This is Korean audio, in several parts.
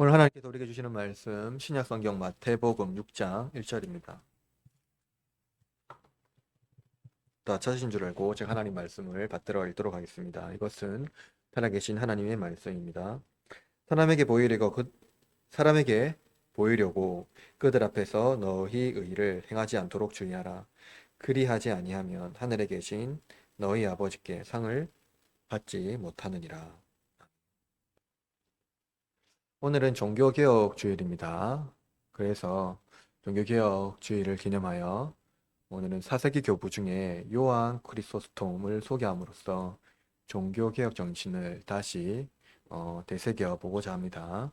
오늘 하나님께서 우리에게 주시는 말씀 신약성경 마태복음 6장 1절입니다. 다 찾으신 줄 알고 제가 하나님 말씀을 받들어 읽도록 하겠습니다. 이것은 살아계신 하나님의 말씀입니다. 사람에게 보이려고 사람에게 보이려고 그들 앞에서 너희 의를 행하지 않도록 주의하라. 그리하지 아니하면 하늘에 계신 너희 아버지께 상을 받지 못하느니라. 오늘은 종교개혁 주일입니다. 그래서 종교개혁 주일을 기념하여 오늘은 사세기 교부 중에 요한 크리소스톰을 소개함으로써 종교개혁 정신을 다시 되새겨 보고자 합니다.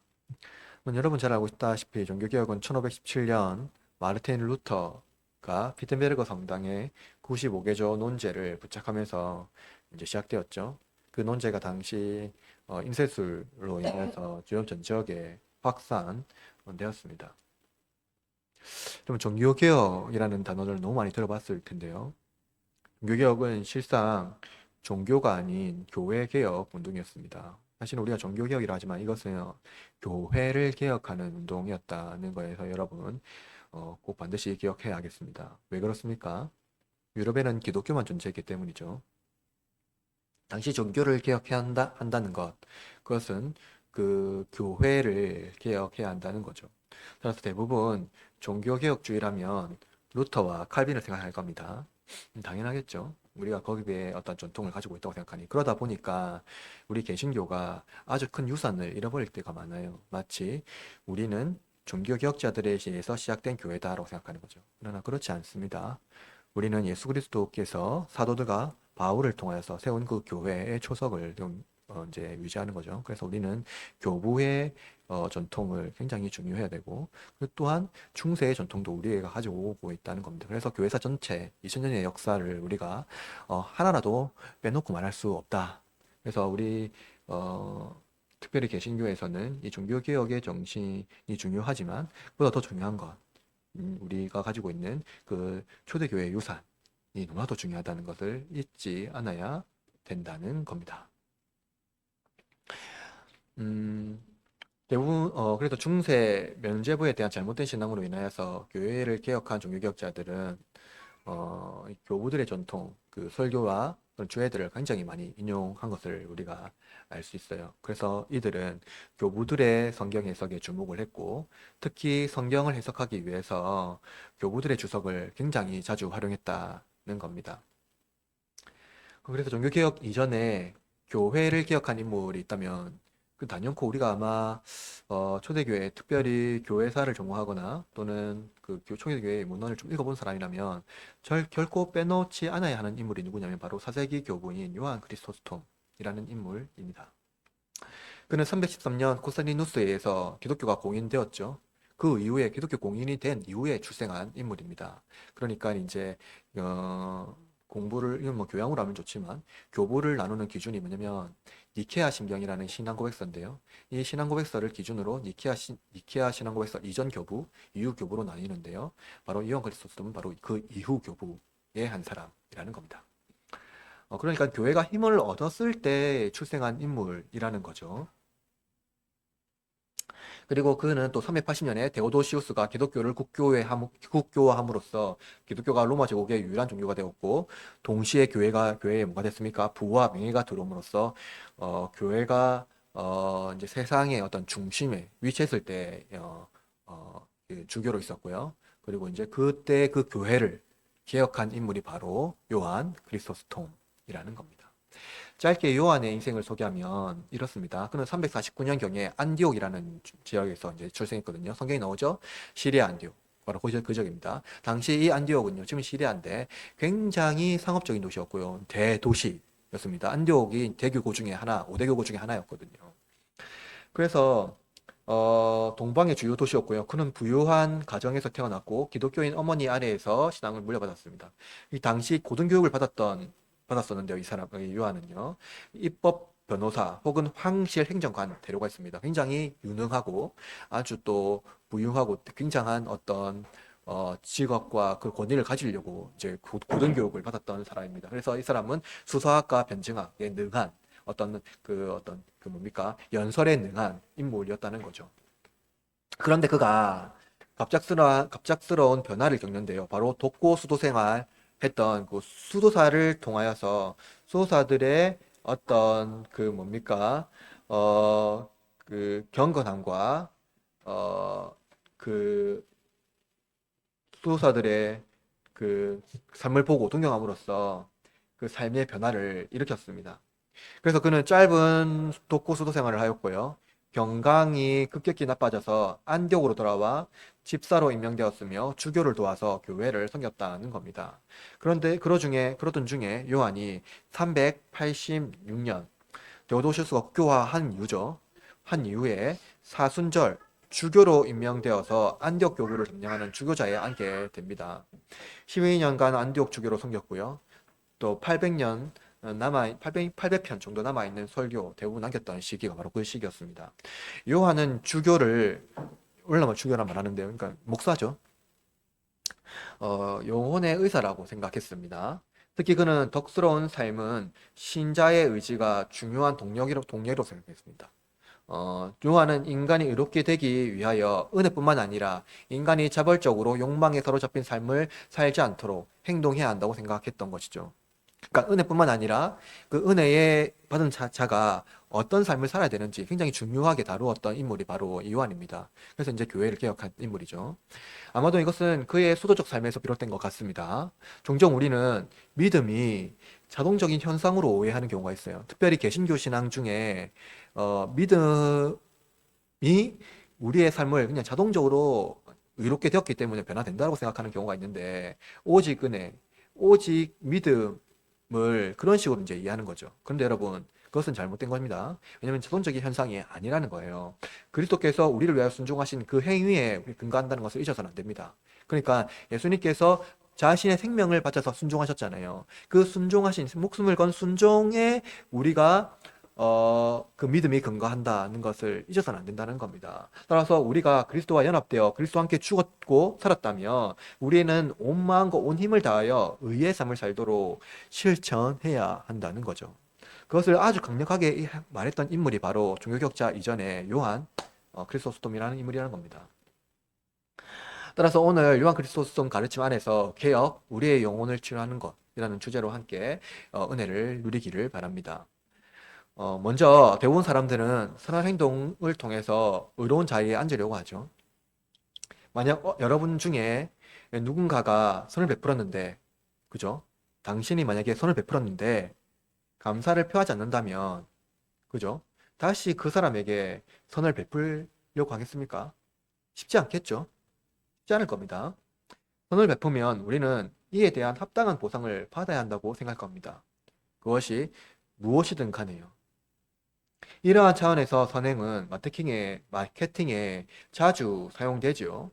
여러분 잘 알고 있다시피 종교개혁은 1517년 마르틴 루터가 피텐베르거 성당에 95개조 논제를 부착하면서 이제 시작되었죠. 그 논제가 당시 인쇄술로 인해서 유럽 전 지역에 확산되었습니다. 그럼 종교개혁이라는 단어를 너무 많이 들어봤을 텐데요. 종교개혁은 실상 종교가 아닌 교회개혁 운동이었습니다. 사실 우리가 종교개혁이라 하지만 이것은 교회를 개혁하는 운동이었다는 거에서 여러분 꼭 반드시 기억해야 하겠습니다. 왜 그렇습니까? 유럽에는 기독교만 존재했기 때문이죠. 당시 종교를 개혁해야 한다는 것, 그것은 그 교회를 개혁해야 한다는 거죠. 따라서 대부분 종교개혁주의라면 루터와 칼빈을 생각할 겁니다. 당연하겠죠. 우리가 거기에 어떤 전통을 가지고 있다고 생각하니 그러다 보니까 우리 개신교가 아주 큰 유산을 잃어버릴 때가 많아요. 마치 우리는 종교개혁자들에 의해서 시작된 교회다라고 생각하는 거죠. 그러나 그렇지 않습니다. 우리는 예수 그리스도께서 사도들과 바울을 통하여서 세운 그 교회의 초석을 좀 이제 유지하는 거죠. 그래서 우리는 교부의 전통을 굉장히 중요해야 되고, 그 또한 중세의 전통도 우리가 가지고 오고 있다는 겁니다. 그래서 교회사 전체 2000년의 역사를 우리가 하나라도 빼놓고 말할 수 없다. 그래서 우리 특별히 개신교에서는 이 종교개혁의 정신이 중요하지만 그보다 더 중요한 것, 우리가 가지고 있는 그 초대교회의 유산이 너무나도 중요하다는 것을 잊지 않아야 된다는 겁니다. 음, 대부분 그래서 중세 면죄부에 대한 잘못된 신앙으로 인하여서 교회를 개혁한 종교개혁자들은 이 교부들의 전통, 그 설교와 그런 주해들을 굉장히 많이 인용한 것을 우리가 알 수 있어요. 그래서 이들은 교부들의 성경 해석에 주목을 했고, 특히 성경을 해석하기 위해서 교부들의 주석을 굉장히 자주 활용했다는 겁니다. 그래서 종교개혁 이전에 교회를 개혁한 인물이 있다면 그 단연코 우리가 아마 초대교회, 특별히 교회사를 전공하거나 또는 그 초대교회의 문헌을 좀 읽어본 사람이라면 결코 빼놓지 않아야 하는 인물이 누구냐면 바로 사세기 교부인 요한 크리스토스톰이라는 인물입니다. 그는 313년 콘스탄티누스에 의해서 기독교가 공인되었죠. 그 이후에 기독교 공인이 된 이후에 출생한 인물입니다. 그러니까 이제 공부를 이건 뭐 교양으로 하면 좋지만 교부를 나누는 기준이 뭐냐면 니케아 신경이라는 신앙 고백서인데요. 이 신앙 고백서를 기준으로 니케아 신앙 고백서 이전 교부, 이후 교부로 나뉘는데요. 바로 이완 그리스도스는 바로 그 이후 교부의 한 사람이라는 겁니다. 그러니까 교회가 힘을 얻었을 때 출생한 인물이라는 거죠. 그리고 그는 또 380년에 데오도시우스가 기독교를 국교화함으로써 기독교가 로마 제국의 유일한 종교가 되었고, 동시에 교회에 뭐가 됐습니까? 부와 명예가 들어옴으로써 교회가 이제 세상의 어떤 중심에 위치했을 때 그 주교로 있었고요. 그리고 이제 그때 그 교회를 개혁한 인물이 바로 요한 크리소스톰이라는 겁니다. 짧게 요한의 인생을 소개하면 이렇습니다. 그는 349년경에 안디옥이라는 지역에서 이제 출생했거든요. 성경에 나오죠? 시리아 안디옥. 바로 그 지역입니다. 당시 이 안디옥은요, 지금 시리아인데 굉장히 상업적인 도시였고요. 대도시였습니다. 안디옥이 대교구 중에 하나, 5대교구 중에 하나였거든요. 그래서 동방의 주요 도시였고요. 그는 부유한 가정에서 태어났고 기독교인 어머니 아래에서 신앙을 물려받았습니다. 이 당시 고등교육을 받았었는데요. 이 사람, 이 요한은요. 입법 변호사 혹은 황실 행정관 대로가 있습니다. 굉장히 유능하고 아주 또 부유하고 굉장한 어떤 직업과 그 권위를 가지려고 이제 고등교육을 받았던 사람입니다. 그래서 이 사람은 수사학과 변증학에 능한 어떤 그 뭡니까 연설에 능한 인물이었다는 거죠. 그런데 그가 갑작스러운 변화를 겪는데요. 바로 독고 수도 생활 했던 그 수도사를 통하여서 수도사들의 어떤 그 뭡니까? 그 경건함과 어, 그 수도사들의 그 삶을 보고 동경함으로써 그 삶의 변화를 일으켰습니다. 그래서 그는 짧은 독고 수도 생활을 하였고요. 경강이 급격히 나빠져서 안디옥으로 돌아와 집사로 임명되었으며 주교를 도와서 교회를 섬겼다는 겁니다. 그런데 그러던 중에 요한이 386년 데오도시우스가 국교화한 이후죠. 한 이후에 사순절 주교로 임명되어서 안디옥 교구를 점령하는 주교자에 앉게 됩니다. 12년간 안디옥 주교로 섬겼고요. 또 800년 800편 정도 남아있는 설교 대부분 남겼던 시기가 바로 그 시기였습니다. 요한은 주교를, 올라면 주교란 말하는데요. 그러니까 목사죠. 영혼의 의사라고 생각했습니다. 특히 그는 덕스러운 삶은 신자의 의지가 중요한 동력으로 생각했습니다. 요한은 인간이 의롭게 되기 위하여 은혜뿐만 아니라 인간이 자발적으로 욕망에 사로잡힌 삶을 살지 않도록 행동해야 한다고 생각했던 것이죠. 그러니까 은혜뿐만 아니라 그 은혜에 받은 자가 어떤 삶을 살아야 되는지 굉장히 중요하게 다루었던 인물이 바로 이 요한입니다. 그래서 이제 교회를 개혁한 인물이죠. 아마도 이것은 그의 수도적 삶에서 비롯된 것 같습니다. 종종 우리는 믿음이 자동적인 현상으로 오해하는 경우가 있어요. 특별히 개신교 신앙 중에 믿음이 우리의 삶을 그냥 자동적으로 의롭게 되었기 때문에 변화된다고 생각하는 경우가 있는데 오직 은혜, 오직 믿음을 그런 식으로 이제 이해하는 거죠. 그런데 여러분, 그것은 잘못된 겁니다. 왜냐하면 자동적인 현상이 아니라는 거예요. 그리스도께서 우리를 위하여 순종하신 그 행위에 근거한다는 것을 잊어서는 안 됩니다. 그러니까 예수님께서 자신의 생명을 바쳐서 순종하셨잖아요. 그 순종하신 목숨을 건 순종에 우리가 그 믿음이 근거한다는 것을 잊어서는 안 된다는 겁니다. 따라서 우리가 그리스도와 연합되어 그리스도와 함께 죽었고 살았다면 우리는 온 마음과 온 힘을 다하여 의의 삶을 살도록 실천해야 한다는 거죠. 그것을 아주 강력하게 말했던 인물이 바로 종교개혁자 이전에 요한 크리소스톰이라는 인물이라는 겁니다. 따라서 오늘 요한 크리소스톰 가르침 안에서 개혁, 우리의 영혼을 치유하는 것이라는 주제로 함께 은혜를 누리기를 바랍니다. 먼저 대부분 사람들은 선한 행동을 통해서 의로운 자리에 앉으려고 하죠. 만약 여러분 중에 누군가가 선을 베풀었는데, 그죠? 당신이 만약에 선을 베풀었는데 감사를 표하지 않는다면, 그죠? 다시 그 사람에게 선을 베풀려고 하겠습니까? 쉽지 않겠죠? 쉽지 않을 겁니다. 선을 베푸면 우리는 이에 대한 합당한 보상을 받아야 한다고 생각할 겁니다. 그것이 무엇이든 간에요. 이러한 차원에서 선행은 마케팅에 자주 사용되지요.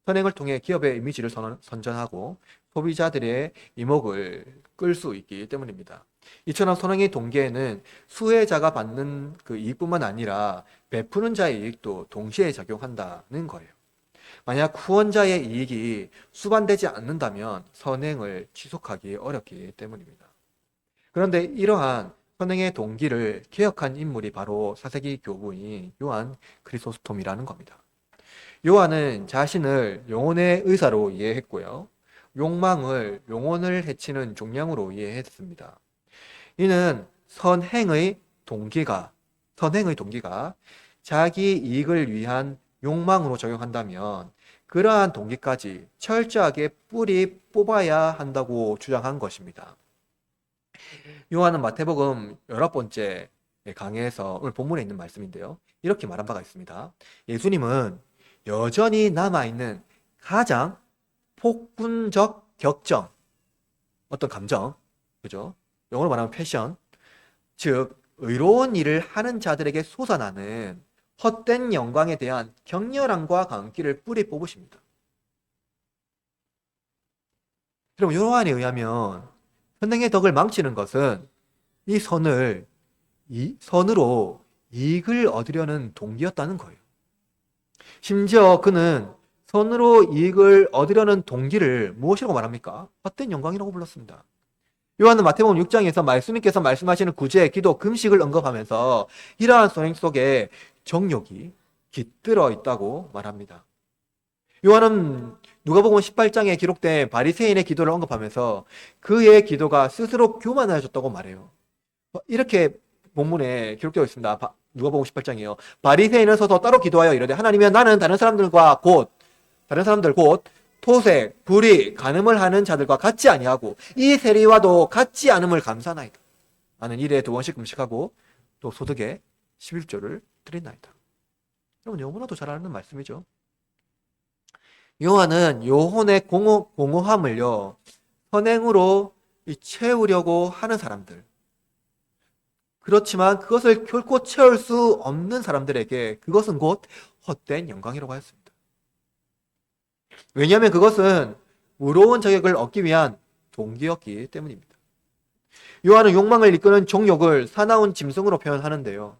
선행을 통해 기업의 이미지를 선전하고 소비자들의 이목을 끌 수 있기 때문입니다. 이처럼 선행의 동기에는 수혜자가 받는 그 이익뿐만 아니라 베푸는 자의 이익도 동시에 작용한다는 거예요. 만약 후원자의 이익이 수반되지 않는다면 선행을 지속하기 어렵기 때문입니다. 그런데 이러한 선행의 동기를 개혁한 인물이 바로 사세기 교부인 요한 크리소스톰이라는 겁니다. 요한은 자신을 영혼의 의사로 이해했고요. 욕망을 영혼을 해치는 종량으로 이해했습니다. 이는 선행의 동기가 자기 이익을 위한 욕망으로 적용한다면 그러한 동기까지 철저하게 뿌리 뽑아야 한다고 주장한 것입니다. 요한은 마태복음 19번째 강해에서 오늘 본문에 있는 말씀인데요. 이렇게 말한 바가 있습니다. 예수님은 여전히 남아있는 가장 폭군적 격정, 어떤 감정, 그죠? 영어로 말하면 패션, 즉 의로운 일을 하는 자들에게 솟아나는 헛된 영광에 대한 격렬함과 광기를 뿌리 뽑으십니다. 그럼 요한에 의하면 선행의 덕을 망치는 것은 이 선으로 이익을 얻으려는 동기였다는 거예요. 심지어 그는 선으로 이익을 얻으려는 동기를 무엇이라고 말합니까? 헛된 영광이라고 불렀습니다. 요한은 마태복음 6장에서 말씀님께서 말씀하시는 구제, 기도, 금식을 언급하면서 이러한 선행 속에 정욕이, 깃들어 있다고 말합니다. 요한은 누가복음 18장에 기록된 바리새인의 기도를 언급하면서 그의 기도가 스스로 교만해졌다고 말해요. 이렇게 본문에 기록되어 있습니다. 누가복음 18장이요. 바리새인은 서서 따로 기도하여 이르되 하나님이여 나는 다른 사람들 곧 토색, 불의, 간음을 하는 자들과 같지 아니하고 이 세리와도 같지 않음을 감사하나이다. 나는 일에 2번씩 금식하고 또 소득에 11조를 드린나이다. 여러분 너무나도 잘 아는 말씀이죠. 요한은 영혼의 공허함을요 선행으로 채우려고 하는 사람들, 그렇지만 그것을 결코 채울 수 없는 사람들에게 그것은 곧 헛된 영광이라고 하였습니다. 왜냐하면 그것은 의로운 자격을 얻기 위한 동기였기 때문입니다. 요한은 욕망을 이끄는 정욕을 사나운 짐승으로 표현하는데요.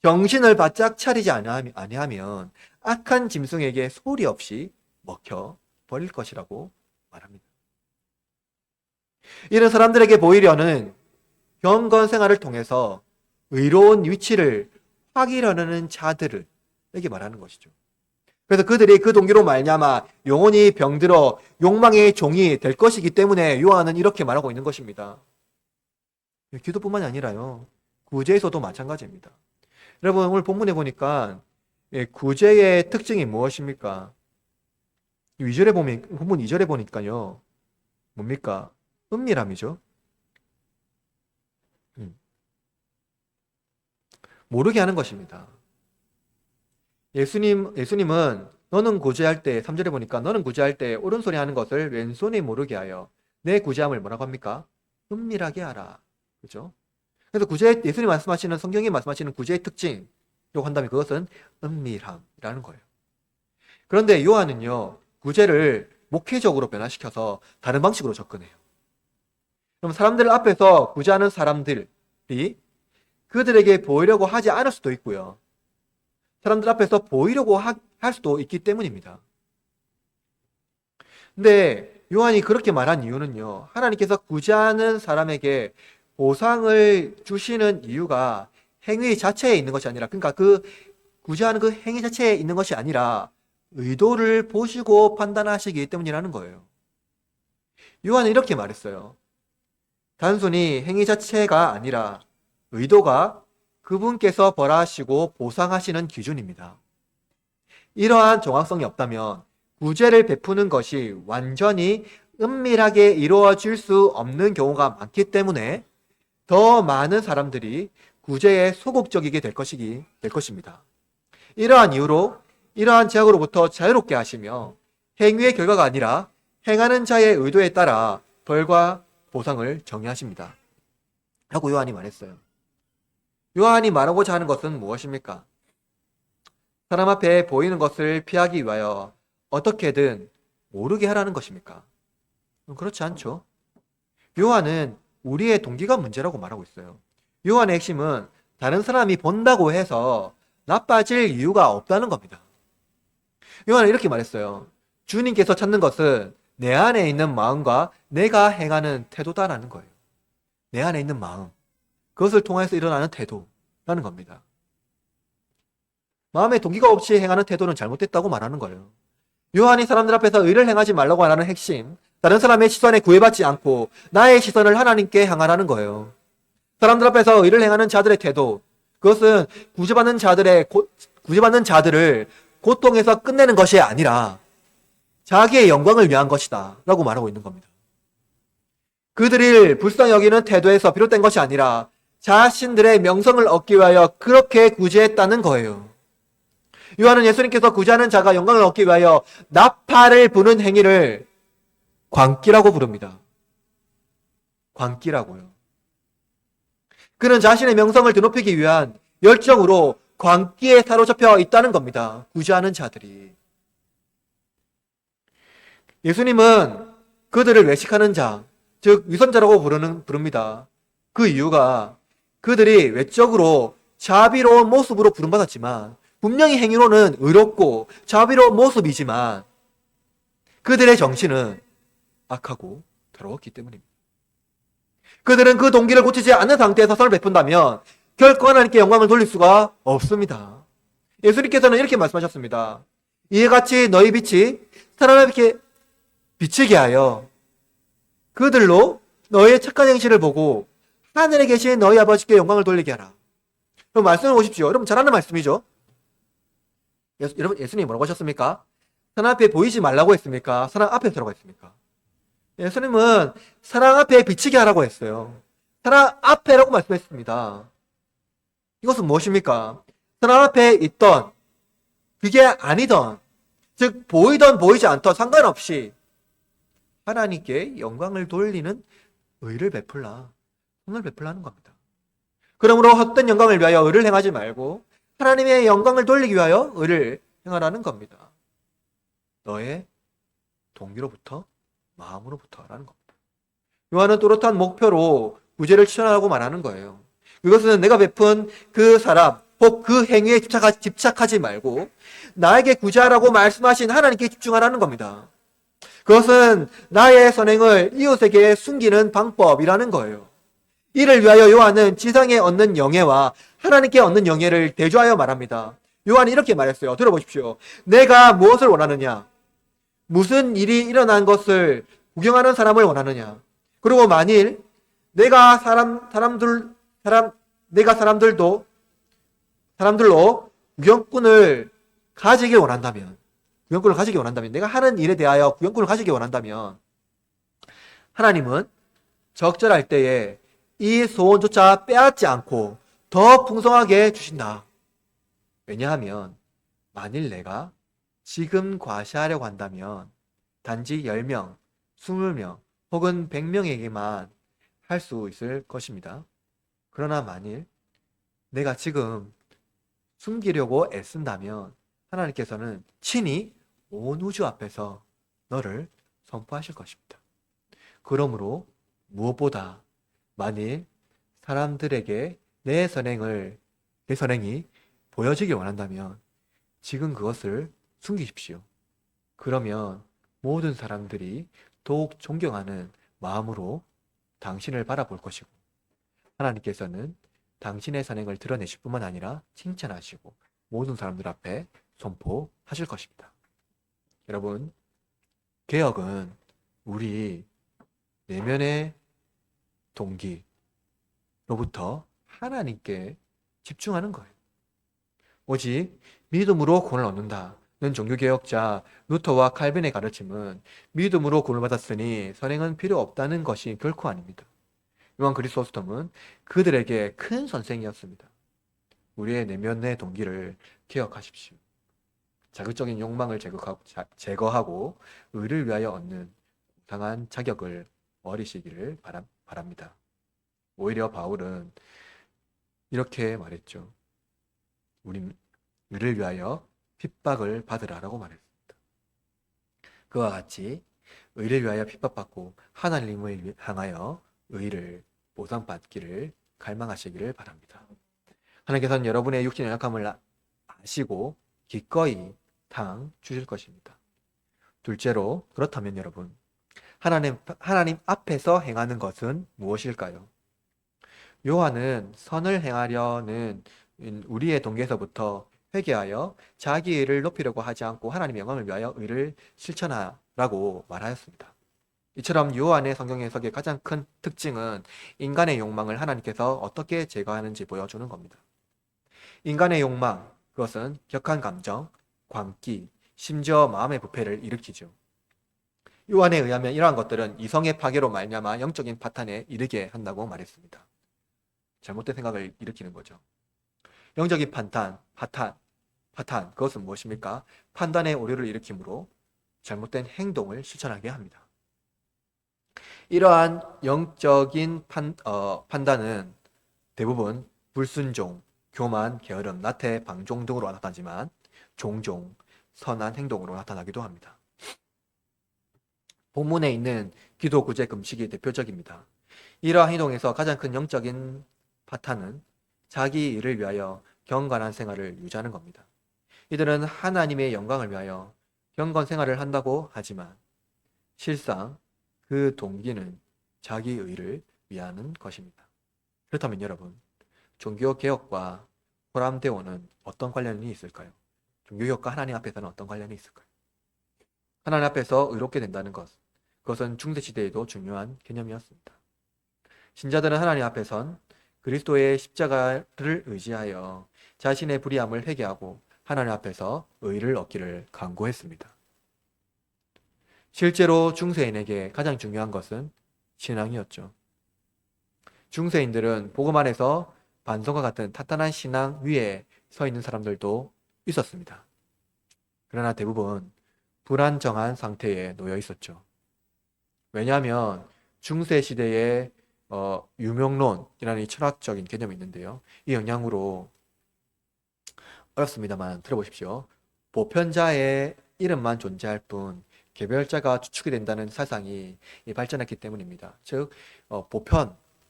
정신을 바짝 차리지 아니하면 악한 짐승에게 소리 없이 먹혀 버릴 것이라고 말합니다. 이런 사람들에게 보이려는 경건 생활을 통해서 의로운 위치를 확인하려는 자들에게 말하는 것이죠. 그래서 그들이 그 동기로 말미암아 영혼이 병들어 욕망의 종이 될 것이기 때문에 요한은 이렇게 말하고 있는 것입니다. 기도뿐만이 아니라요, 구제에서도 마찬가지입니다. 여러분 오늘 본문에 보니까 구제의 특징이 무엇입니까? 본문 2절에 보니까요, 뭡니까? 은밀함이죠. 모르게 하는 것입니다. 예수님은 너는 구제할 때, 3절에 보니까 너는 구제할 때 오른손이 하는 것을 왼손이 모르게 하여 내 구제함을 뭐라고 합니까? 은밀하게 하라. 그죠? 그래서 예수님 말씀하시는, 성경이 말씀하시는 구제의 특징, 라고 한다면 그것은 은밀함이라는 거예요. 그런데 요한은요, 구제를 목회적으로 변화시켜서 다른 방식으로 접근해요. 그럼 사람들 앞에서 구제하는 사람들이 그들에게 보이려고 하지 않을 수도 있고요, 사람들 앞에서 보이려고 할 수도 있기 때문입니다. 근데 요한이 그렇게 말한 이유는요, 하나님께서 구제하는 사람에게 보상을 주시는 이유가 행위 자체에 있는 것이 아니라, 그러니까 그 구제하는 그 행위 자체에 있는 것이 아니라 의도를 보시고 판단하시기 때문이라는 거예요. 요한은 이렇게 말했어요. 단순히 행위 자체가 아니라 의도가 그분께서 벌하시고 보상하시는 기준입니다. 이러한 정확성이 없다면 구제를 베푸는 것이 완전히 은밀하게 이루어질 수 없는 경우가 많기 때문에 더 많은 사람들이 구제에 소극적이게 될 것입니다. 이러한 이유로 이러한 제약으로부터 자유롭게 하시며 행위의 결과가 아니라 행하는 자의 의도에 따라 벌과 보상을 정의하십니다. 라고 요한이 말했어요. 요한이 말하고자 하는 것은 무엇입니까? 사람 앞에 보이는 것을 피하기 위하여 어떻게든 모르게 하라는 것입니까? 그렇지 않죠. 요한은 우리의 동기가 문제라고 말하고 있어요. 요한의 핵심은 다른 사람이 본다고 해서 나빠질 이유가 없다는 겁니다. 요한은 이렇게 말했어요. 주님께서 찾는 것은 내 안에 있는 마음과 내가 행하는 태도다라는 거예요. 내 안에 있는 마음, 그것을 통해서 일어나는 태도라는 겁니다. 마음에 동기가 없이 행하는 태도는 잘못됐다고 말하는 거예요. 요한이 사람들 앞에서 의를 행하지 말라고 하는 핵심, 다른 사람의 시선에 구애받지 않고 나의 시선을 하나님께 향하라는 거예요. 사람들 앞에서 의를 행하는 자들의 태도, 그것은 구제받는 자들을 고통에서 끝내는 것이 아니라 자기의 영광을 위한 것이다 라고 말하고 있는 겁니다. 그들을 불쌍히 여기는 태도에서 비롯된 것이 아니라 자신들의 명성을 얻기 위하여 그렇게 구제했다는 거예요. 요한은 예수님께서 구제하는 자가 영광을 얻기 위하여 나팔을 부는 행위를 광기라고 부릅니다. 광기라고요. 그는 자신의 명성을 드높이기 위한 열정으로 광기에 사로잡혀 있다는 겁니다. 구제하는 자들이. 예수님은 그들을 외식하는 자, 즉 위선자라고 부릅니다. 그 이유가 그들이 외적으로 자비로운 모습으로 부름받았지만 분명히 행위로는 의롭고 자비로운 모습이지만 그들의 정신은 악하고 더러웠기 때문입니다. 그들은 그 동기를 고치지 않는 상태에서 선을 베푼다면 결코 하나님께 영광을 돌릴 수가 없습니다. 예수님께서는 이렇게 말씀하셨습니다. 이에 같이 너희 빛이 사람에게 비치게 하여 그들로 너희의 착한 행실을 보고 하늘에 계신 너희 아버지께 영광을 돌리게 하라. 그럼 말씀을 보십시오. 여러분 잘 아는 말씀이죠. 여러분 예수님이 뭐라고 하셨습니까? 사람 앞에 보이지 말라고 했습니까? 사람 앞에 서라고 했습니까? 예수님은 사람 앞에 비치게 하라고 했어요. 사람 앞에라고 말씀했습니다. 이것은 무엇입니까? 사람 앞에 있던 그게 아니던 즉 보이던 보이지 않던 상관없이 하나님께 영광을 돌리는 의를 베풀라. 손을 베풀라는 겁니다. 그러므로 헛된 영광을 위하여 의를 행하지 말고 하나님의 영광을 돌리기 위하여 의를 행하라는 겁니다. 너의 동기로부터 마음으로부터라는 겁니다. 요한은 또렷한 목표로 구제를 추천하라고 말하는 거예요. 이것은 내가 베푼 그 사람 혹 그 행위에 집착하지 말고 나에게 구제하라고 말씀하신 하나님께 집중하라는 겁니다. 그것은 나의 선행을 이웃에게 숨기는 방법이라는 거예요. 이를 위하여 요한은 지상에 얻는 영예와 하나님께 얻는 영예를 대조하여 말합니다. 요한이 이렇게 말했어요. 들어보십시오. 내가 무엇을 원하느냐? 무슨 일이 일어난 것을 구경하는 사람을 원하느냐? 그리고 만일 내가 사람들로 구경꾼을 가지길 원한다면, 내가 하는 일에 대하여 구경꾼을 가지길 원한다면, 하나님은 적절할 때에 이 소원조차 빼앗지 않고 더 풍성하게 주신다. 왜냐하면 만일 내가 지금 과시하려고 한다면 단지 10명, 20명 혹은 100명에게만 할 수 있을 것입니다. 그러나 만일 내가 지금 숨기려고 애쓴다면 하나님께서는 친히 온 우주 앞에서 너를 선포하실 것입니다. 그러므로 무엇보다 만일 사람들에게 내 선행이 보여지길 원한다면 지금 그것을 숨기십시오. 그러면 모든 사람들이 더욱 존경하는 마음으로 당신을 바라볼 것이고 하나님께서는 당신의 선행을 드러내실 뿐만 아니라 칭찬하시고 모든 사람들 앞에 선포하실 것입니다. 여러분, 개혁은 우리 내면의 동기로부터 하나님께 집중하는 거예요. 오직 믿음으로 구원을 얻는다는 종교개혁자 루터와 칼빈의 가르침은 믿음으로 구원을 받았으니 선행은 필요 없다는 것이 결코 아닙니다. 요한 크리소스톰은 그들에게 큰 선생이었습니다. 우리의 내면의 동기를 개혁하십시오. 자극적인 욕망을 제거하고 의를 위하여 얻는 당한 자격을 얻으시기를 바랍니다. 오히려 바울은 이렇게 말했죠. 우린 의를 위하여 핍박을 받으라라고 말했습니다. 그와 같이 의를 위하여 핍박받고 하나님을 향하여 의를 보상받기를 갈망하시기를 바랍니다. 하나님께서는 여러분의 육신의 연약함을 아시고 기꺼이 당 주실 것입니다. 둘째로, 그렇다면 여러분, 하나님 앞에서 행하는 것은 무엇일까요? 요한은 선을 행하려는 우리의 동기에서부터 회개하여 자기 의를 높이려고 하지 않고 하나님의 영광을 위하여 의를 실천하라고 말하였습니다. 이처럼 요한의 성경 해석의 가장 큰 특징은 인간의 욕망을 하나님께서 어떻게 제거하는지 보여주는 겁니다. 인간의 욕망, 그것은 격한 감정, 광기, 심지어 마음의 부패를 일으키죠. 요한에 의하면 이러한 것들은 이성의 파괴로 말미암아 영적인 파탄에 이르게 한다고 말했습니다. 잘못된 생각을 일으키는 거죠. 영적인 파탄, 그것은 무엇입니까? 판단의 오류를 일으키므로 잘못된 행동을 실천하게 합니다. 이러한 영적인 판단은 대부분 불순종, 교만, 게으름, 나태, 방종 등으로 나타나지만 종종 선한 행동으로 나타나기도 합니다. 본문에 있는 기도, 구제, 금식이 대표적입니다. 이러한 행동에서 가장 큰 영적인 파탄은 자기 일을 위하여 경건한 생활을 유지하는 겁니다. 이들은 하나님의 영광을 위하여 경건 생활을 한다고 하지만 실상 그 동기는 자기 의를 위하는 것입니다. 그렇다면 여러분, 종교개혁과 호람대오는 어떤 관련이 있을까요? 종교개혁과 하나님 앞에서는 어떤 관련이 있을까요? 하나님 앞에서 의롭게 된다는 것. 그것은 중세시대에도 중요한 개념이었습니다. 신자들은 하나님 앞에선 그리스도의 십자가를 의지하여 자신의 불의함을 회개하고 하나님 앞에서 의를 얻기를 간구했습니다. 실제로 중세인에게 가장 중요한 것은 신앙이었죠. 중세인들은 복음 안에서 반성과 같은 탄탄한 신앙 위에 서 있는 사람들도 있었습니다. 그러나 대부분 불안정한 상태에 놓여 있었죠. 왜냐하면 중세 시대의 유명론이라는 이 철학적인 개념이 있는데요. 이 영향으로 어렵습니다만 들어보십시오. 보편자의 이름만 존재할 뿐 개별자가 추측이 된다는 사상이 발전했기 때문입니다. 즉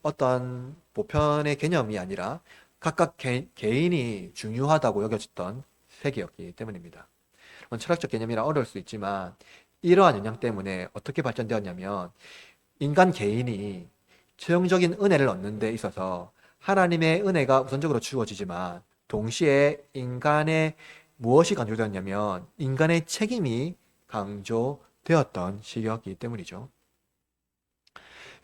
어떤 보편의 개념이 아니라 각각 개인이 중요하다고 여겨졌던 세계였기 때문입니다. 철학적 개념이라 어려울 수 있지만 이러한 영향 때문에 어떻게 발전되었냐면 인간 개인이 최종적인 은혜를 얻는 데 있어서 하나님의 은혜가 우선적으로 주어지지만 동시에 인간의 무엇이 강조되었냐면 인간의 책임이 강조되었던 시기였기 때문이죠.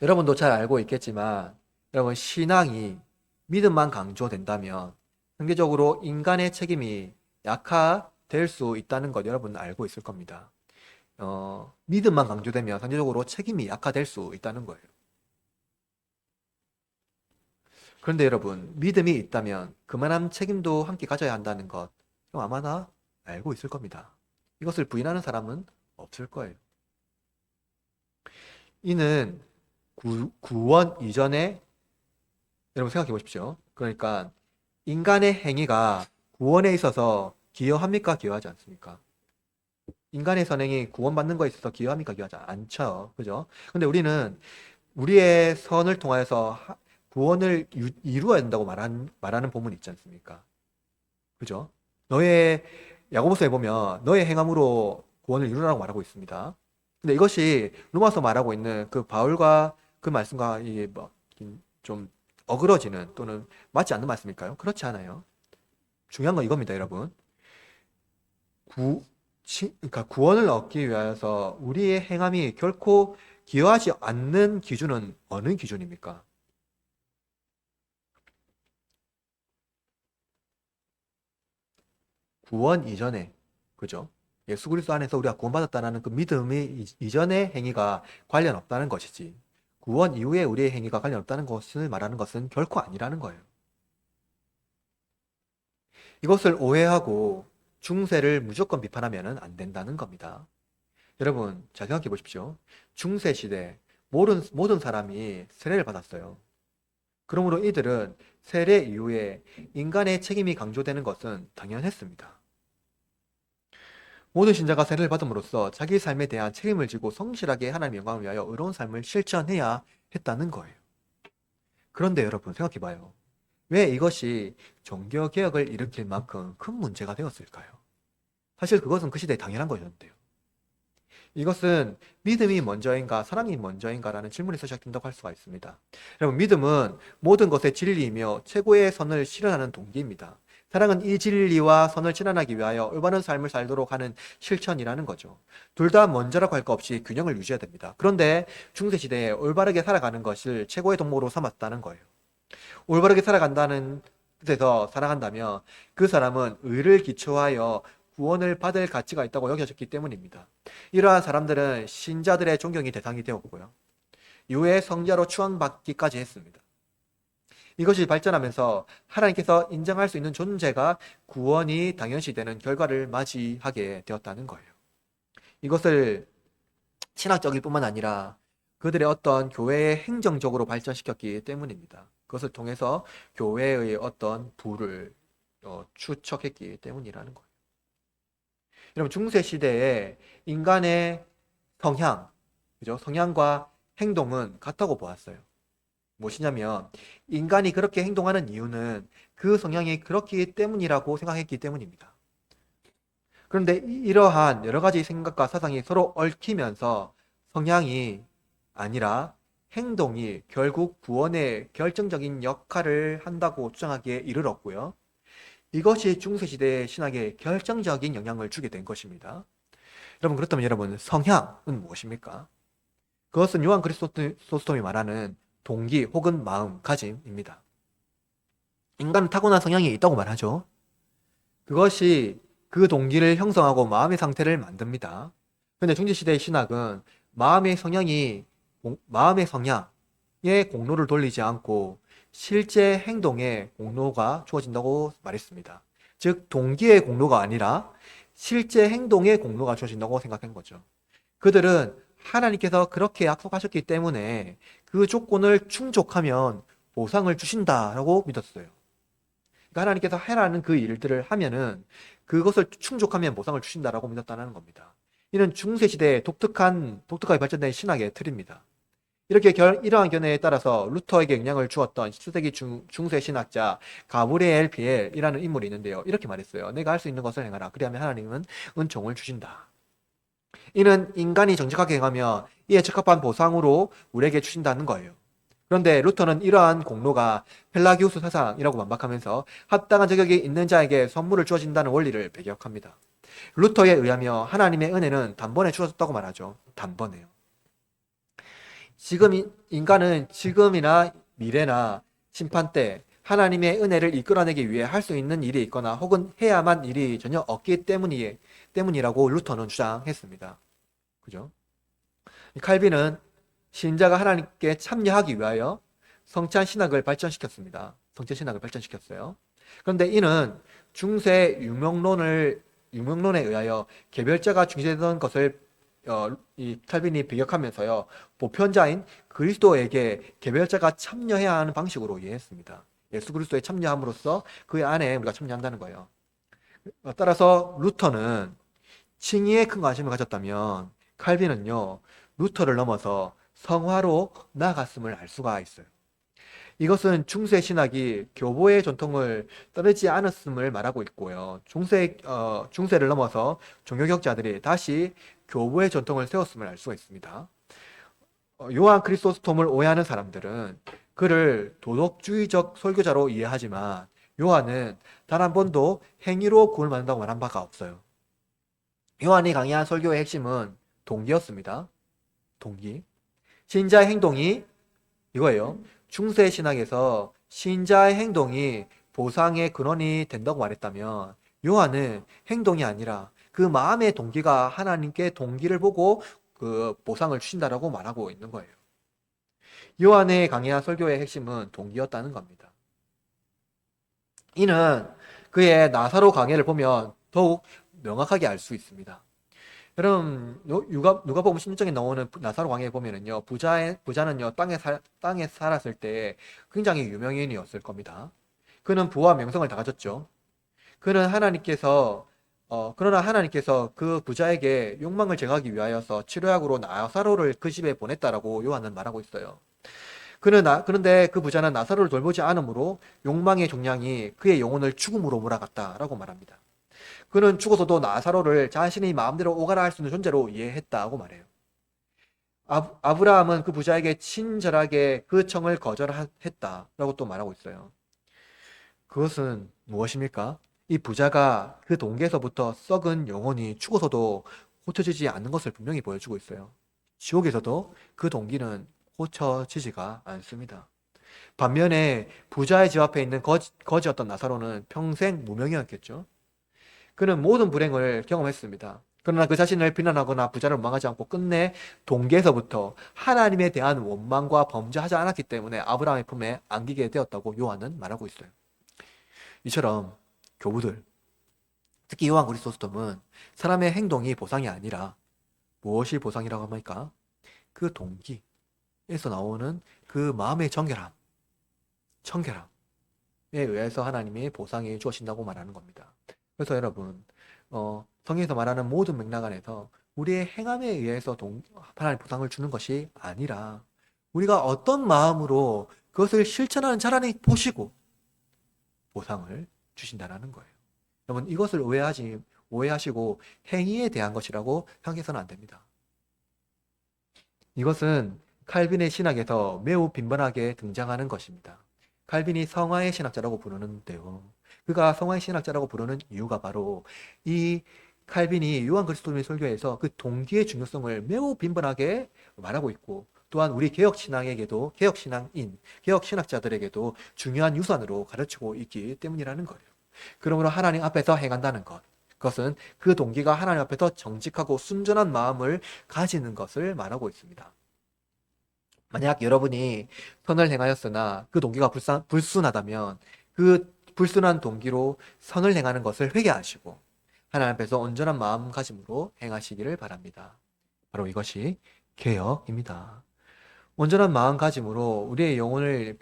여러분도 잘 알고 있겠지만 여러분 신앙이 믿음만 강조된다면 상대적으로 인간의 책임이 약화될 수 있다는 것 여러분 알고 있을 겁니다. 믿음만 강조되면 상대적으로 책임이 약화될 수 있다는 거예요. 그런데 여러분, 믿음이 있다면 그만한 책임도 함께 가져야 한다는 것, 아마나 알고 있을 겁니다. 이것을 부인하는 사람은 없을 거예요. 이는 구원 이전에, 여러분 생각해 보십시오. 그러니까 인간의 행위가 구원에 있어서 기여합니까? 기여하지 않습니까? 인간의 선행이 구원받는 거에 있어서 기여합니까? 기여하지 않죠. 그죠? 근데 우리는 우리의 선을 통하여서 구원을 이루어야 된다고 말하는 본문이 있지 않습니까? 그죠? 너의 야고보서에 보면 너의 행함으로 구원을 이루라고 말하고 있습니다. 근데 이것이 로마서 말하고 있는 그 바울과 그 말씀과 이게 좀 어그러지는 또는 맞지 않는 말씀일까요? 그렇지 않아요. 중요한 건 이겁니다, 여러분. 그러니까 구원을 얻기 위해서 우리의 행함이 결코 기여하지 않는 기준은 어느 기준입니까? 구원 이전에, 그죠? 예수 그리스도 안에서 우리가 구원받았다는 그 믿음이 이전의 행위가 관련 없다는 것이지. 구원 이후에 우리의 행위가 관련 없다는 것을 말하는 것은 결코 아니라는 거예요. 이것을 오해하고 중세를 무조건 비판하면 안 된다는 겁니다. 여러분, 잘 생각해 보십시오. 중세 시대 모든 사람이 세례를 받았어요. 그러므로 이들은 세례 이후에 인간의 책임이 강조되는 것은 당연했습니다. 모든 신자가 세례를 받음으로써 자기 삶에 대한 책임을 지고 성실하게 하나님의 영광을 위하여 의로운 삶을 실천해야 했다는 거예요. 그런데 여러분 생각해봐요. 왜 이것이 종교개혁을 일으킬 만큼 큰 문제가 되었을까요? 사실 그것은 그 시대에 당연한 것이었는데요. 이것은 믿음이 먼저인가 사랑이 먼저인가라는 질문에서 시작된다고 할 수가 있습니다. 여러분 믿음은 모든 것의 진리이며 최고의 선을 실현하는 동기입니다. 사랑은 이 진리와 선을 실현하기 위하여 올바른 삶을 살도록 하는 실천이라는 거죠. 둘 다 먼저라고 할 것 없이 균형을 유지해야 됩니다. 그런데 중세시대에 올바르게 살아가는 것을 최고의 동목으로 삼았다는 거예요. 올바르게 살아간다는 뜻에서 살아간다면 그 사람은 의를 기초하여 구원을 받을 가치가 있다고 여겨졌기 때문입니다. 이러한 사람들은 신자들의 존경이 대상이 되었고요. 이후에 성자로 추앙받기까지 했습니다. 이것이 발전하면서 하나님께서 인정할 수 있는 존재가 구원이 당연시되는 결과를 맞이하게 되었다는 거예요. 이것을 신학적일 뿐만 아니라 그들의 어떤 교회의 행정적으로 발전시켰기 때문입니다. 그것을 통해서 교회의 어떤 부를 추척했기 때문이라는 거예요. 여러분 중세 시대에 인간의 성향, 그죠? 성향과 행동은 같다고 보았어요. 무엇이냐면 인간이 그렇게 행동하는 이유는 그 성향이 그렇기 때문이라고 생각했기 때문입니다. 그런데 이러한 여러 가지 생각과 사상이 서로 얽히면서 성향이 아니라 행동이 결국 구원의 결정적인 역할을 한다고 주장하기에 이르렀고요. 이것이 중세시대의 신학에 결정적인 영향을 주게 된 것입니다. 여러분, 그렇다면 여러분, 성향은 무엇입니까? 그것은 요한 크리소스톰이 말하는 동기 혹은 마음가짐입니다. 인간은 타고난 성향이 있다고 말하죠. 그것이 그 동기를 형성하고 마음의 상태를 만듭니다. 그런데 중세시대의 신학은 마음의 성향에 공로를 돌리지 않고 실제 행동에 공로가 주어진다고 말했습니다. 즉, 동기의 공로가 아니라 실제 행동의 공로가 주어진다고 생각한 거죠. 그들은 하나님께서 그렇게 약속하셨기 때문에 그 조건을 충족하면 보상을 주신다라고 믿었어요. 그러니까 하나님께서 해라는 그 일들을 하면은 그것을 충족하면 보상을 주신다라고 믿었다는 겁니다. 이는 중세시대의 독특하게 발전된 신학의 틀입니다. 이러한 견해에 따라서 루터에게 영향을 주었던 17세기 중세 신학자 가브리엘 비엘이라는 인물이 있는데요. 이렇게 말했어요. 내가 할 수 있는 것을 행하라. 그리하면 하나님은 은총을 주신다. 이는 인간이 정직하게 행하며 이에 적합한 보상으로 우리에게 주신다는 거예요. 그런데 루터는 이러한 공로가 펠라기우스 사상이라고 반박하면서 합당한 자격이 있는 자에게 선물을 주어진다는 원리를 배격합니다. 루터에 의하며 하나님의 은혜는 단번에 주어졌다고 말하죠. 단번에요. 인간은 지금이나 미래나 심판 때 하나님의 은혜를 이끌어내기 위해 할 수 있는 일이 있거나 혹은 해야만 일이 전혀 없기 때문이라고 루터는 주장했습니다. 그죠? 칼빈은 신자가 하나님께 참여하기 위하여 성찬 신학을 발전시켰습니다. 성찬 신학을 발전시켰어요. 그런데 이는 중세 유명론에 의하여 개별자가 중시되던 것을 이 칼빈이 배격하면서요, 보편자인 그리스도에게 개별자가 참여해야 하는 방식으로 이해했습니다. 예수 그리스도에 참여함으로써 그 안에 우리가 참여한다는 거예요. 따라서 루터는 칭의에 큰 관심을 가졌다면 칼빈은요, 루터를 넘어서 성화로 나아갔음을 알 수가 있어요. 이것은 중세 신학이 교보의 전통을 따르지 않았음을 말하고 있고요. 중세를 넘어서 종교개혁자들이 다시 교보의 전통을 세웠음을 알 수가 있습니다. 요한 크리소스톰을 오해하는 사람들은 그를 도덕주의적 설교자로 이해하지만 요한은 단 한 번도 행위로 구원을 받는다고 말한 바가 없어요. 요한이 강의한 설교의 핵심은 동기였습니다. 동기. 신자의 행동이 이거예요. 중세 신학에서 신자의 행동이 보상의 근원이 된다고 말했다면 요한은 행동이 아니라 그 마음의 동기가 하나님께 동기를 보고 그 보상을 주신다라고 말하고 있는 거예요. 요한의 강의한 설교의 핵심은 동기였다는 겁니다. 이는 그의 나사로 강해를 보면 더욱 명확하게 알 수 있습니다. 여러분, 누가복음 16장에 나오는 나사로 광야에 보면은요, 부자는요, 땅에 살았을 때 굉장히 유명인이었을 겁니다. 그는 부와 명성을 다 가졌죠. 그는 그러나 하나님께서 그 부자에게 욕망을 제거하기 위하여서 치료약으로 나사로를 그 집에 보냈다라고 요한은 말하고 있어요. 그런데 그 부자는 나사로를 돌보지 않으므로 욕망의 종량이 그의 영혼을 죽음으로 몰아갔다라고 말합니다. 그는 죽어서도 나사로를 자신이 마음대로 오가라 할 수 있는 존재로 이해했다고 말해요. 아브라함은 그 부자에게 친절하게 그 청을 거절했다라고 또 말하고 있어요. 그것은 무엇입니까? 이 부자가 그 동기에서부터 썩은 영혼이 죽어서도 고쳐지지 않는 것을 분명히 보여주고 있어요. 지옥에서도 그 동기는 고쳐지지가 않습니다. 반면에 부자의 집 앞에 있는 거지였던 나사로는 평생 무명이었겠죠. 그는 모든 불행을 경험했습니다. 그러나 그 자신을 비난하거나 부자를 원망하지 않고 끝내 동기에서부터 하나님에 대한 원망과 범죄하지 않았기 때문에 아브라함의 품에 안기게 되었다고 요한은 말하고 있어요. 이처럼 교부들, 특히 요한 그리스도스톰은 사람의 행동이 보상이 아니라 무엇이 보상이라고 합니까? 그 동기에서 나오는 그 마음의 청결함에 의해서 하나님이 보상이 주어진다고 말하는 겁니다. 그래서 여러분, 성경에서 말하는 모든 맥락 안에서 우리의 행함에 의해서 하나님 보상을 주는 것이 아니라 우리가 어떤 마음으로 그것을 실천하는 자라니 보시고 보상을 주신다는 거예요. 여러분, 이것을 오해하시고 행위에 대한 것이라고 생각해서는 안 됩니다. 이것은 칼빈의 신학에서 매우 빈번하게 등장하는 것입니다. 칼빈이 성화의 신학자라고 부르는데요. 그가 성화의 신학자라고 부르는 이유가 바로 이 칼빈이 요한 그리스도인의 설교에서 그 동기의 중요성을 매우 빈번하게 말하고 있고, 또한 우리 개혁 신앙에게도, 개혁 신앙인, 개혁 신학자들에게도 중요한 유산으로 가르치고 있기 때문이라는 거예요. 그러므로 하나님 앞에서 행한다는 것, 그것은 그 동기가 하나님 앞에서 정직하고 순전한 마음을 가지는 것을 말하고 있습니다. 만약 여러분이 선을 행하였으나 그 동기가 불순하다면 그 불순한 동기로 선을 행하는 것을 회개하시고 하나님 앞에서 온전한 마음가짐으로 행하시기를 바랍니다. 바로 이것이 개혁입니다. 온전한 마음가짐으로 우리의 영혼의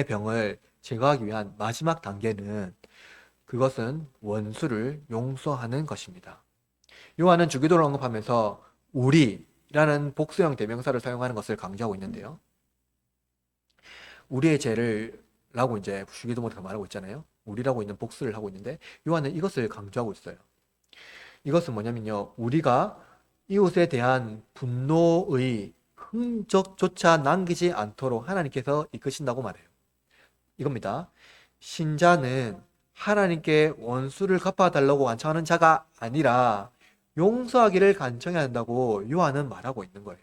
병을 제거하기 위한 마지막 단계는, 그것은 원수를 용서하는 것입니다. 요한은 주기도를 언급하면서 우리라는 복수형 대명사를 사용하는 것을 강조하고 있는데요. 우리의 죄를 라고 이제 주기도문에서 말하고 있잖아요. 우리라고 있는 복수를 하고 있는데 요한은 이것을 강조하고 있어요. 이것은 뭐냐면요, 우리가 이웃에 대한 분노의 흔적조차 남기지 않도록 하나님께서 이끄신다고 말해요. 이겁니다. 신자는 하나님께 원수를 갚아달라고 간청하는 자가 아니라 용서하기를 간청해야 한다고 요한은 말하고 있는 거예요.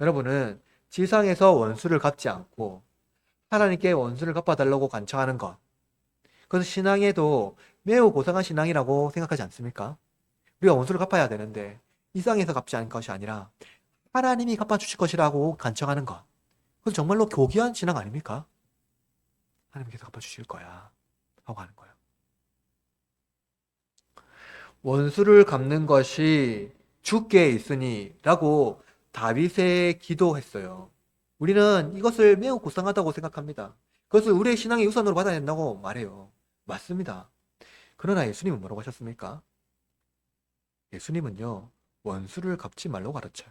여러분은 지상에서 원수를 갚지 않고 하나님께 원수를 갚아달라고 간청하는 것, 그것은 신앙에도 매우 고상한 신앙이라고 생각하지 않습니까? 우리가 원수를 갚아야 되는데 이 땅에서 갚지 않을 것이 아니라 하나님이 갚아주실 것이라고 간청하는 것, 그건 정말로 교기한 신앙 아닙니까? 하나님께서 갚아주실 거야 하고 하는 거예요. 원수를 갚는 것이 주께 있으니 라고 다윗에 기도했어요. 우리는 이것을 매우 고상하다고 생각합니다. 그것을 우리의 신앙의 유산으로 받아야 된다고 말해요. 맞습니다. 그러나 예수님은 뭐라고 하셨습니까? 예수님은요, 원수를 갚지 말라고 가르쳐요.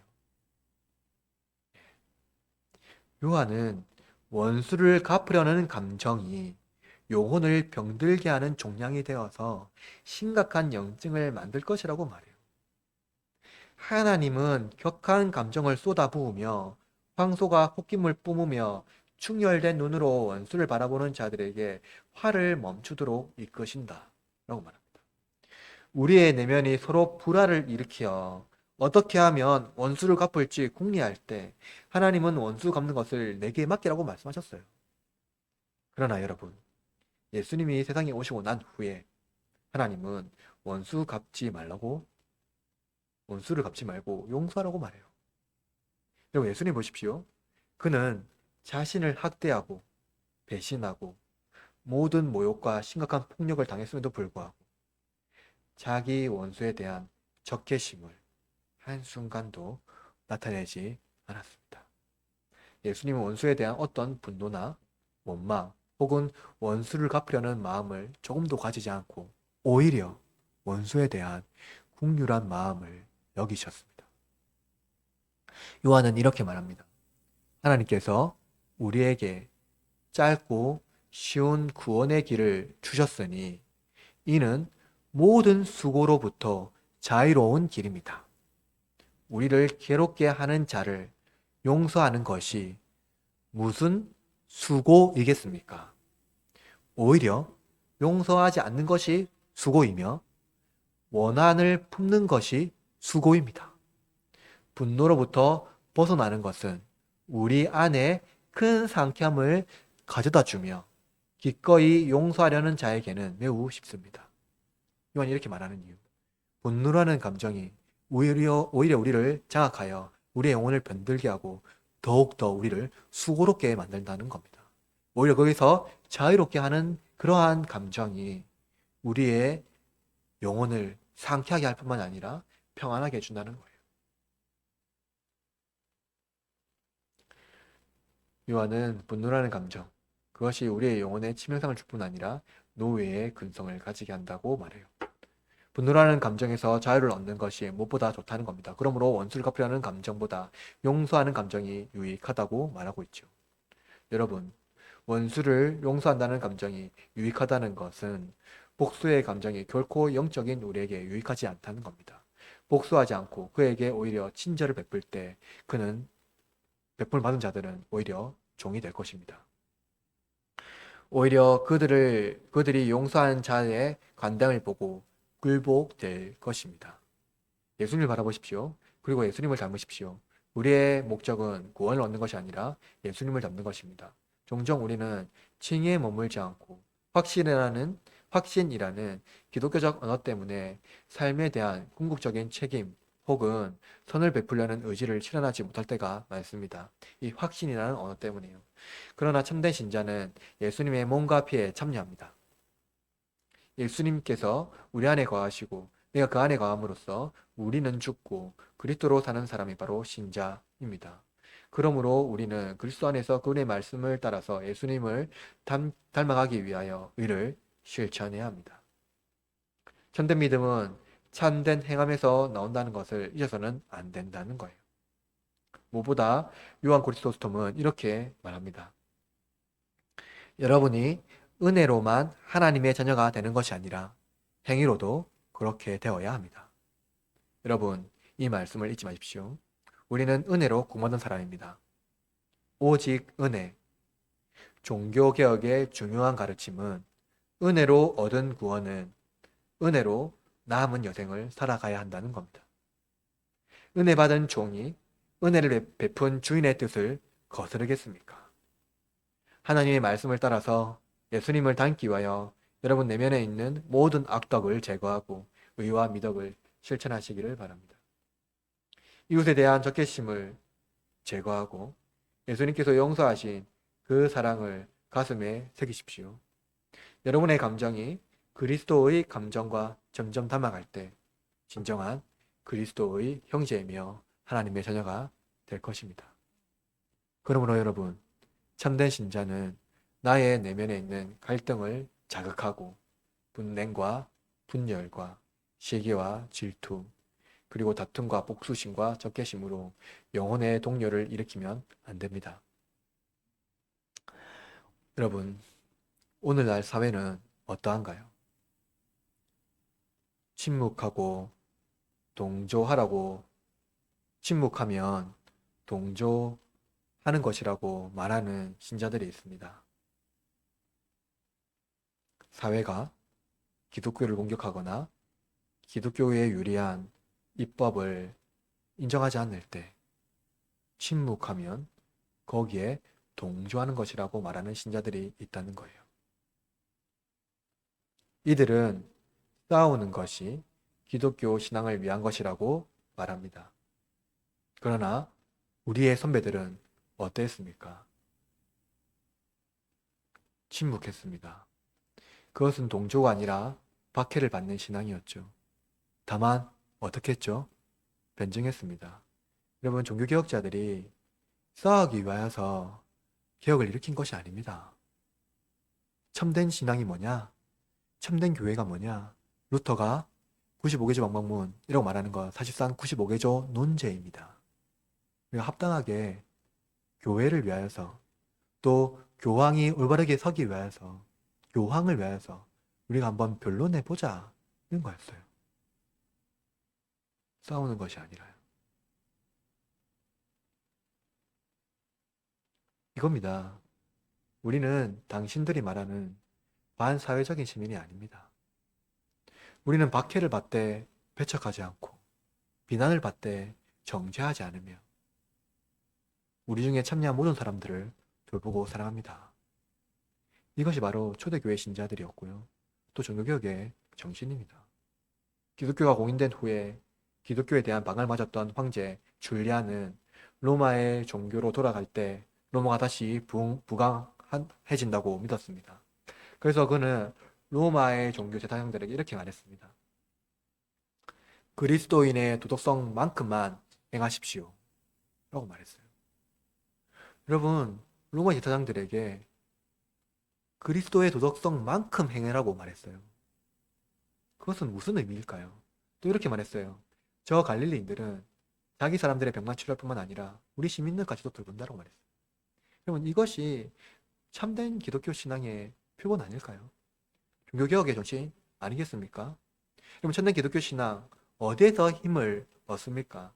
요한은 원수를 갚으려는 감정이 영혼을 병들게 하는 종양이 되어서 심각한 염증을 만들 것이라고 말해요. 하나님은 격한 감정을 쏟아부으며 황소가 콧김을 뿜으며 충혈된 눈으로 원수를 바라보는 자들에게 화를 멈추도록 이끄신다 라고 말합니다. 우리의 내면이 서로 불화를 일으켜 어떻게 하면 원수를 갚을지 궁리할 때 하나님은 원수 갚는 것을 내게 맡기라고 말씀하셨어요. 그러나 여러분, 예수님이 세상에 오시고 난 후에 하나님은 원수를 갚지 말고 용서하라고 말해요. 여러분, 예수님 보십시오. 그는 자신을 학대하고 배신하고 모든 모욕과 심각한 폭력을 당했음에도 불구하고 자기 원수에 대한 적개심을 한순간도 나타내지 않았습니다. 예수님은 원수에 대한 어떤 분노나 원망 혹은 원수를 갚으려는 마음을 조금도 가지지 않고 오히려 원수에 대한 긍휼한 마음을 여기셨습니다. 요한은 이렇게 말합니다. 하나님께서 우리에게 짧고 쉬운 구원의 길을 주셨으니 이는 모든 수고로부터 자유로운 길입니다. 우리를 괴롭게 하는 자를 용서하는 것이 무슨 수고이겠습니까? 오히려 용서하지 않는 것이 수고이며 원한을 품는 것이 수고입니다. 분노로부터 벗어나는 것은 우리 안에 큰 상쾌함을 가져다 주며 기꺼이 용서하려는 자에게는 매우 쉽습니다. 요한이 이렇게 말하는 이유. 분노라는 감정이 오히려 우리를 장악하여 우리의 영혼을 변들게 하고 더욱더 우리를 수고롭게 만든다는 겁니다. 오히려 거기서 자유롭게 하는 그러한 감정이 우리의 영혼을 상쾌하게 할 뿐만 아니라 평안하게 해준다는 거예요. 요한은 분노라는 감정, 그것이 우리의 영혼에 치명상을 줄 뿐 아니라 노예의 근성을 가지게 한다고 말해요. 분노라는 감정에서 자유를 얻는 것이 무엇보다 좋다는 겁니다. 그러므로 원수를 갚으려는 감정보다 용서하는 감정이 유익하다고 말하고 있죠. 여러분, 원수를 용서한다는 감정이 유익하다는 것은 복수의 감정이 결코 영적인 우리에게 유익하지 않다는 겁니다. 복수하지 않고 그에게 오히려 친절을 베풀 때 그는 베풀 받은 자들은 오히려 종이 될 것입니다. 오히려 그들이 용서한 자의 관당을 보고 굴복될 것입니다. 예수님을 바라보십시오. 그리고 예수님을 닮으십시오. 우리의 목적은 구원을 얻는 것이 아니라 예수님을 닮는 것입니다. 종종 우리는 칭의에 머물지 않고 확신이라는 기독교적 언어 때문에 삶에 대한 궁극적인 책임 혹은 선을 베풀려는 의지를 실현하지 못할 때가 많습니다. 이 확신이라는 언어 때문에요. 그러나 참된 신자는 예수님의 몸과 피에 참여합니다. 예수님께서 우리 안에 거하시고 내가 그 안에 거함으로써 우리는 죽고 그리스도로 사는 사람이 바로 신자입니다. 그러므로 우리는 그리스도 안에서 그분의 말씀을 따라서 예수님을 닮아가기 위하여 의를 실천해야 합니다. 참된 믿음은 참된 행함에서 나온다는 것을 잊어서는 안 된다는 거예요. 무엇보다 요한 그리스도스톰은 이렇게 말합니다. 여러분이 은혜로만 하나님의 자녀가 되는 것이 아니라 행위로도 그렇게 되어야 합니다. 여러분, 이 말씀을 잊지 마십시오. 우리는 은혜로 구원받은 사람입니다. 오직 은혜. 종교개혁의 중요한 가르침은 은혜로 얻은 구원은 은혜로 남은 여생을 살아가야 한다는 겁니다. 은혜 받은 종이 은혜를 베푼 주인의 뜻을 거스르겠습니까? 하나님의 말씀을 따라서 예수님을 닮기 위하여 여러분 내면에 있는 모든 악덕을 제거하고 의와 미덕을 실천하시기를 바랍니다. 이웃에 대한 적개심을 제거하고 예수님께서 용서하신 그 사랑을 가슴에 새기십시오. 여러분의 감정이 그리스도의 감정과 점점 닮아갈 때 진정한 그리스도의 형제이며 하나님의 자녀가 될 것입니다. 그러므로 여러분, 참된 신자는 나의 내면에 있는 갈등을 자극하고 분냉과 분열과 시기와 질투, 그리고 다툼과 복수심과 적개심으로 영혼의 동요를 일으키면 안 됩니다. 여러분, 오늘날 사회는 어떠한가요? 침묵하고 동조하라고 침묵하면 동조하는 것이라고 말하는 신자들이 있습니다. 사회가 기독교를 공격하거나 기독교에 유리한 입법을 인정하지 않을 때 침묵하면 거기에 동조하는 것이라고 말하는 신자들이 있다는 거예요. 이들은 싸우는 것이 기독교 신앙을 위한 것이라고 말합니다. 그러나 우리의 선배들은 어땠습니까? 침묵했습니다. 그것은 동조가 아니라 박해를 받는 신앙이었죠. 다만 어떻게 했죠? 변증했습니다. 여러분, 종교개혁자들이 싸우기 위하여서 개혁을 일으킨 것이 아닙니다. 참된 신앙이 뭐냐? 참된 교회가 뭐냐? 루터가 95개조 방법문이라고 말하는 것, 사실상 95개조 논제입니다. 우리가 합당하게 교회를 위하여서 또 교황이 올바르게 서기 위하여서 교황을 위하여서 우리가 한번 변론해보자는 거였어요. 싸우는 것이 아니라요. 이겁니다. 우리는 당신들이 말하는 반사회적인 시민이 아닙니다. 우리는 박해를 받되 배척하지 않고 비난을 받되 정죄하지 않으며 우리 중에 참여한 모든 사람들을 돌보고 사랑합니다. 이것이 바로 초대교회 신자들이었고요. 또 종교개혁의 정신입니다. 기독교가 공인된 후에 기독교에 대한 방을 맞았던 황제 줄리아는 로마의 종교로 돌아갈 때 로마가 다시 부강해진다고 믿었습니다. 그래서 그는 로마의 종교 제사장들에게 이렇게 말했습니다. 그리스도인의 도덕성만큼만 행하십시오. 라고 말했어요. 여러분, 로마 제사장들에게 그리스도의 도덕성만큼 행하라고 말했어요. 그것은 무슨 의미일까요? 또 이렇게 말했어요. 저 갈릴리인들은 자기 사람들의 병만 치료할 뿐만 아니라 우리 시민들까지도 돌본다고 말했어요. 여러분, 이것이 참된 기독교 신앙의 표본 아닐까요? 종교개혁의 정신 아니겠습니까? 여러분, 참된 기독교 신앙 어디에서 힘을 얻습니까?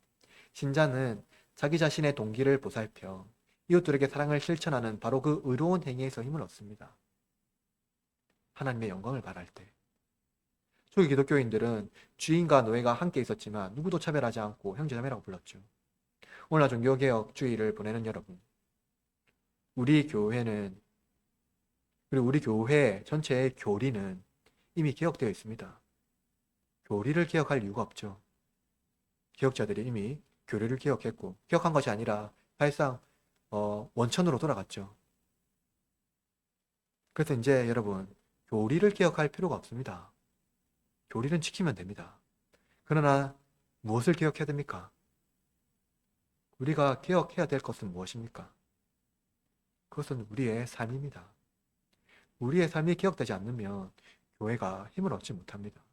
신자는 자기 자신의 동기를 보살펴 이웃들에게 사랑을 실천하는 바로 그 의로운 행위에서 힘을 얻습니다. 하나님의 영광을 바랄 때. 초기 기독교인들은 주인과 노예가 함께 있었지만 누구도 차별하지 않고 형제자매라고 불렀죠. 오늘날 종교개혁주의를 보내는 여러분, 우리 교회는, 그리고 우리 교회 전체의 교리는 이미 개혁되어 있습니다. 교리를 개혁할 이유가 없죠. 개혁자들이 이미 교리를 개혁했고, 개혁한 것이 아니라 사실상 원천으로 돌아갔죠. 그래서 이제 여러분, 교리를 개혁할 필요가 없습니다. 교리는 지키면 됩니다. 그러나 무엇을 개혁해야 됩니까? 우리가 개혁해야 될 것은 무엇입니까? 그것은 우리의 삶입니다. 우리의 삶이 개혁되지 않으면 교회가 힘을 얻지 못합니다.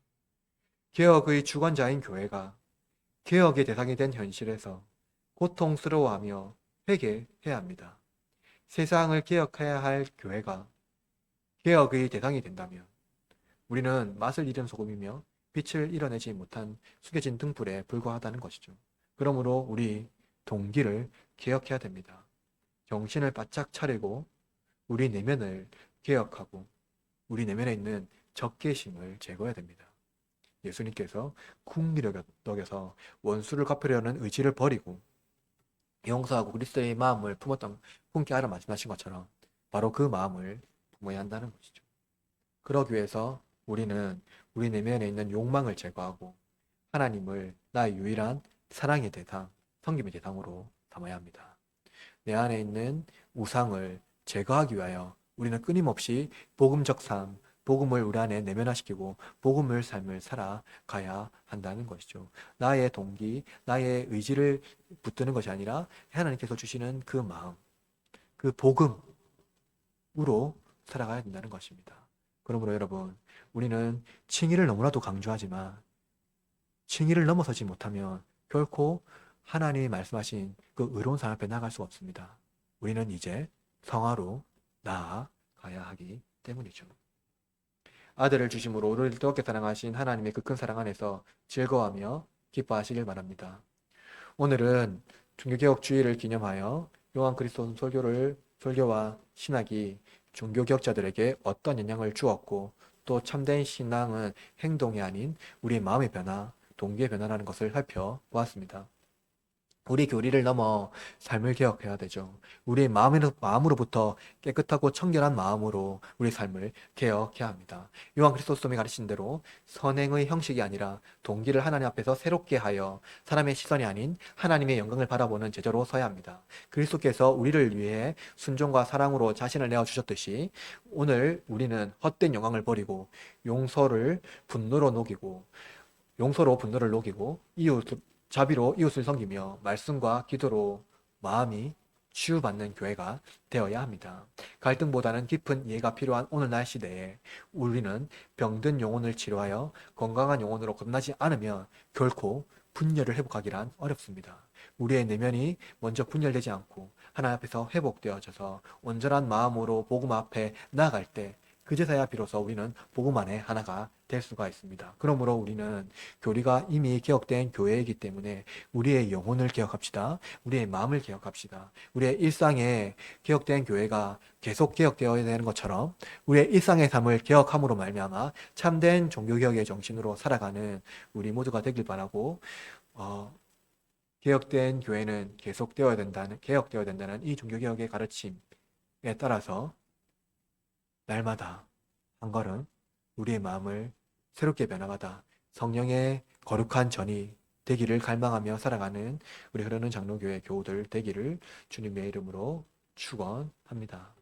개혁의 주관자인 교회가 개혁의 대상이 된 현실에서 고통스러워하며 회개해야 합니다. 세상을 개혁해야 할 교회가 개혁의 대상이 된다면 우리는 맛을 잃은 소금이며 빛을 이뤄내지 못한 숙여진 등불에 불과하다는 것이죠. 그러므로 우리 동기를 개혁해야 됩니다. 정신을 바짝 차리고 우리 내면을 개혁하고 우리 내면에 있는 적개심을 제거해야 됩니다. 예수님께서 궁리를 여겨서 원수를 갚으려는 의지를 버리고 용서하고 그리스도의 마음을 품게 하라 말씀하신 것처럼 바로 그 마음을 품어야 한다는 것이죠. 그러기 위해서 우리는 우리 내면에 있는 욕망을 제거하고 하나님을 나의 유일한 사랑의 대상, 섬김의 대상으로 삼아야 합니다. 내 안에 있는 우상을 제거하기 위하여 우리는 끊임없이 복음적 삶, 복음을 우리 안에 내면화시키고 복음의 삶을 살아가야 한다는 것이죠. 나의 동기, 나의 의지를 붙드는 것이 아니라 하나님께서 주시는 그 마음, 그 복음으로 살아가야 된다는 것입니다. 그러므로 여러분, 우리는 칭의를 너무나도 강조하지만 칭의를 넘어서지 못하면 결코 하나님이 말씀하신 그 의로운 삶 앞에 나갈 수가 없습니다. 우리는 이제 성화로 나아가야 하기 때문이죠. 아들을 주심으로 우리를 뜨겁게 사랑하신 하나님의 그 큰 사랑 안에서 즐거워하며 기뻐하시길 바랍니다. 오늘은 종교개혁주의를 기념하여 요한 그리스도 설교와 신학이 종교개혁자들에게 어떤 영향을 주었고 또 참된 신앙은 행동이 아닌 우리의 마음의 변화, 동기의 변화라는 것을 살펴보았습니다. 우리 교리를 넘어 삶을 개혁해야 되죠. 우리의 마음으로부터 깨끗하고 청결한 마음으로 우리 삶을 개혁해야 합니다. 요한 그리스도스님이 가르친 대로 선행의 형식이 아니라 동기를 하나님 앞에서 새롭게 하여 사람의 시선이 아닌 하나님의 영광을 바라보는 제자로 서야 합니다. 그리스도께서 우리를 위해 순종과 사랑으로 자신을 내어주셨듯이 오늘 우리는 헛된 영광을 버리고 용서로 분노를 녹이고 자비로 이웃을 섬기며 말씀과 기도로 마음이 치유받는 교회가 되어야 합니다. 갈등보다는 깊은 이해가 필요한 오늘날 시대에 우리는 병든 영혼을 치료하여 건강한 영혼으로 거듭나지 않으면 결코 분열을 회복하기란 어렵습니다. 우리의 내면이 먼저 분열되지 않고 하나님 앞에서 회복되어져서 온전한 마음으로 복음 앞에 나아갈 때 그제서야 비로소 우리는 복음 안에 하나가 될 수가 있습니다. 그러므로 우리는 교리가 이미 개혁된 교회이기 때문에 우리의 영혼을 개혁합시다. 우리의 마음을 개혁합시다. 우리의 일상에 개혁된 교회가 계속 개혁되어야 되는 것처럼 우리의 일상의 삶을 개혁함으로 말미암아 참된 종교개혁의 정신으로 살아가는 우리 모두가 되길 바라고 개혁된 교회는 개혁되어야 된다는 이 종교개혁의 가르침에 따라서 날마다 한 걸음 우리의 마음을 새롭게 변화받아 성령의 거룩한 전이 되기를 갈망하며 살아가는 우리 흐르는 장로교회 교우들 되기를 주님의 이름으로 축원합니다.